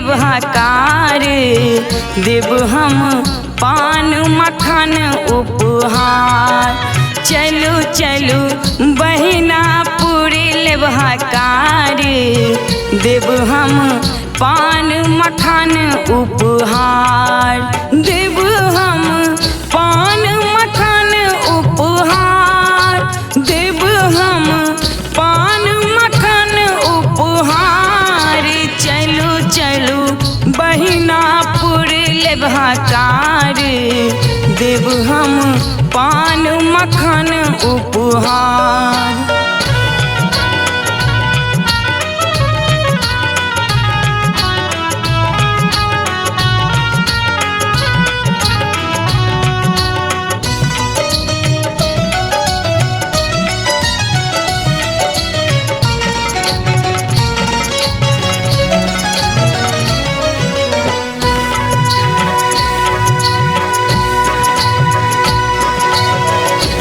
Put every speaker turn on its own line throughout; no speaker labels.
लेबहाकार, देव हम पान मखन उपहार। चलू चलू बहिना पूरी लेबहाकार, देव हम पान मखन उपहार। देव हम पान मखन उपहार, देव हम पान मखन उपहार। चलू चलू बहिना पूरी लेबहाकार, देव हम पान मखन उपहार।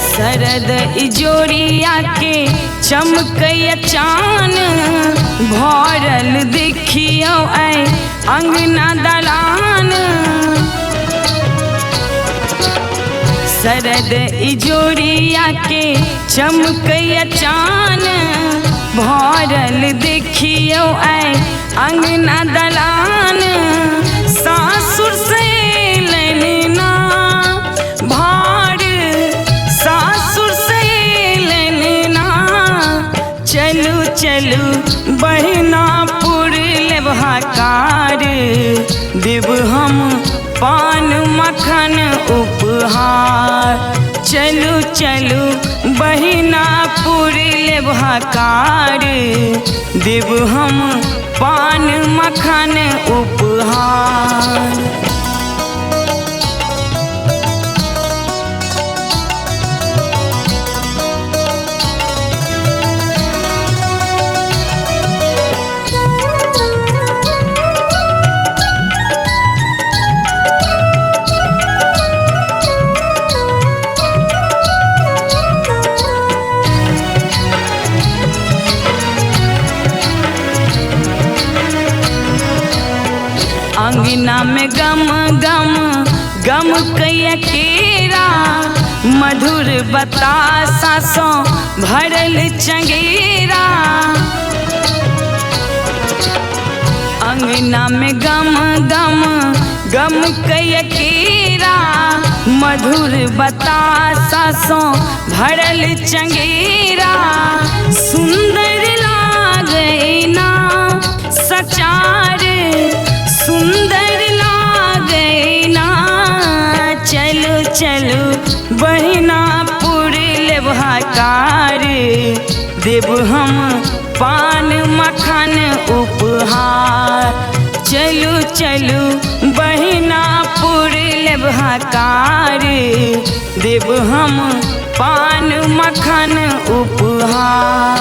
शरद इजोरिया के चमकैया चान, भरल देखियो ऐ अंगना दलान। शरद इजोरिया के चमकैया चान, भरल देखियो ऐ अंगना दलान। सासुर से लेना भार, सासुर से लेना। चलू चलू बहिना पूरी लेबहाकार, देव हम पान मखन उपहार। चलू चलू बहिना पूरी लेबहाकार, देव हम पान मखन उपहार। अंगना में गम गम गम कैया केरा, मधुर बतासा सो भरल चंगेरा। अंगना में गम गम गम कैया केरा, मधुर बतासा सो भरल चंगेरा। सुंदर लागे ना सचार, सुंदर लागे ना। चलू चलू बहिना पूरी लेबहाकार, देव हम पान मखन उपहार। चलू चलू बहिना पूरी लेबहाकार, देव हम पान मखन उपहार।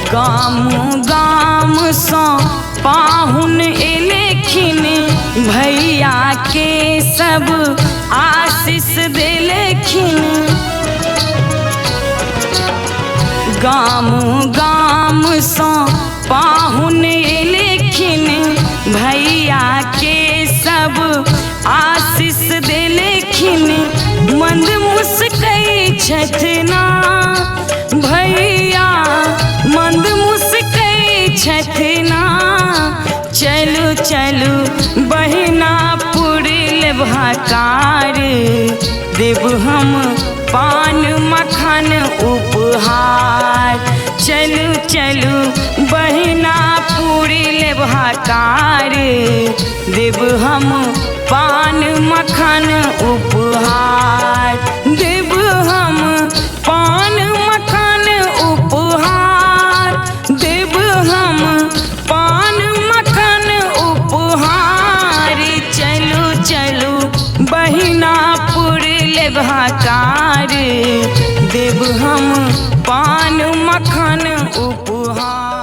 गाम गाम सो पाहुन एलेखिन, भैया के सब आशीष देलेखिन। गाम गाम सो पाहुन एलेखिन, भैया के सब आशीष देलेखिन। मंद मुस्कै छथना भैया, मंद मुस्कै छथना। चलू चलू बहिना पूरी लेबहाकार, देव हम पान मखन उपहार। चलू चलू बहिना पूरी लेबहाकार, देव हम पान मखन उपहार। देव हम पान मखन उपहार, देव हम पान मखन उपहार। चलू चलू हकार, देव हम पान मखन उपहार।